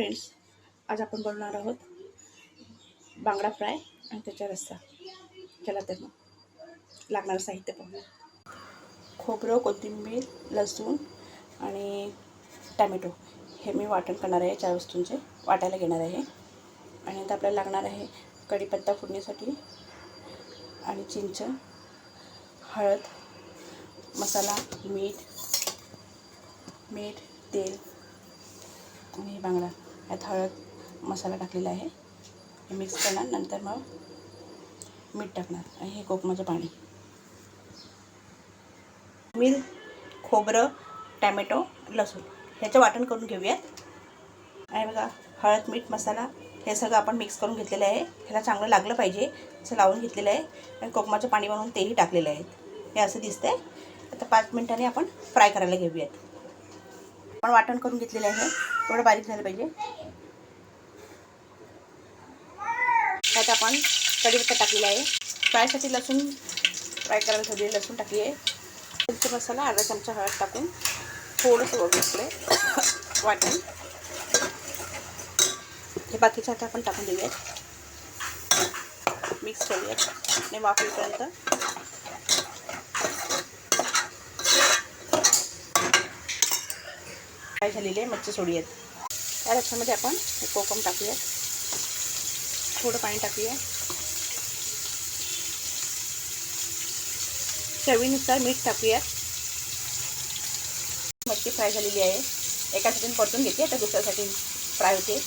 Friends, आज आपण बनवणार आहोत बांगडा फ्राय आणि त्याचा रस्सा. चला तर मग लागणारं साहित्य पाहूया. खोबरं, कोथिंबीर, लसूण आणि टॅमॅटो हे मी वाटण करणार आहे. 4 वस्तूंचे वाटायला घेणार आहे. आणि आता आपल्याला लागणार आहे कढीपत्ता फोडणीसाठी आणि चिंच, हळद, मसाला, मीठ, तेल आणि बांगडा. यात हळद मसाला टाकलेला आहे. हे मिक्स करणार, नंतर मग मीठ टाकणार आणि हे कोकमाचं पाणी. खोबरं, टॅमॅटो, लसूण ह्याचं वाटण करून घेऊयात. आणि बघा, हळद, मीठ, मसाला हे सगळं आपण मिक्स करून घेतलेलं आहे. ह्याला चांगलं लागलं पाहिजे असं लावून घेतलेलं आहे. आणि कोकमाचं पाणी बनवून तेही टाकलेलं आहे. हे असं दिसतंय. आता 5 मिनिटांनी आपण फ्राय करायला घेऊयात. आपण वाटण करून घेतलेलं आहे, थोडं बारीक झालं पाहिजे. त्यात आपण कढीपत्ता टाकलेला आहे. फ्रायसाठी लसूण फ्राय करायला ठेवलेली लसूण टाकली आहे. चिंच मसाला, अर्धा चमचा हळद टाकून थोडंसं वगैरे वाटण. हे बाकीचं आता आपण टाकून देऊयात. मिक्स करूयात आणि वाफेपर्यंत फ्राय झालेले मच्छी सोडूयात. त्या रस्स्यामध्ये आपण हे कोकम टाकूयात. थोडं पाणी टाकूया. चवीनुसार मीठ टाकूया. मच्छी फ्राय झालेली आहे. एका साईडून परतून घेते, आता दुसऱ्यासाठी फ्राय होते.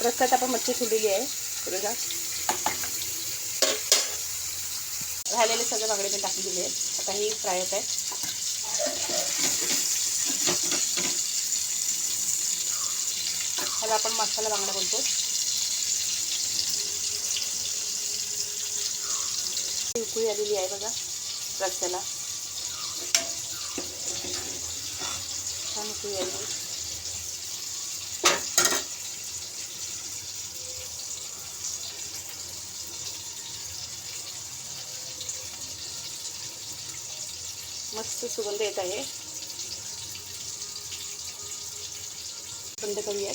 रस्त्यात आपण मच्छी सोडलेली आहे. थोडंसं राहिलेले सगळे बांगडे मी टाकून दिले आहेत. आता ही फ्राय होत आहे. ह्याला आपण मसाला बांगडा बोलतो. उकळी आलेली आहे बघा रस्स्याला. छान उकळी आली. मस्त सुगंध येत आहे. बंद करूयात.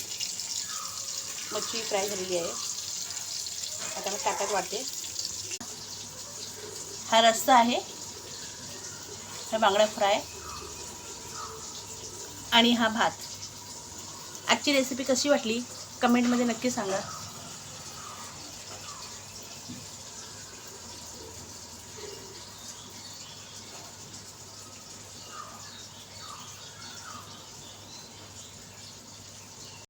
मच्छी फ्राय झालेली आहे. आता मी ताटात वाढते. हा रस्सा आहे, हा बांगडा फ्राय आणि हा भात. आजची रेसिपी कशी वाटली कमेंटमध्ये नक्की सांगा.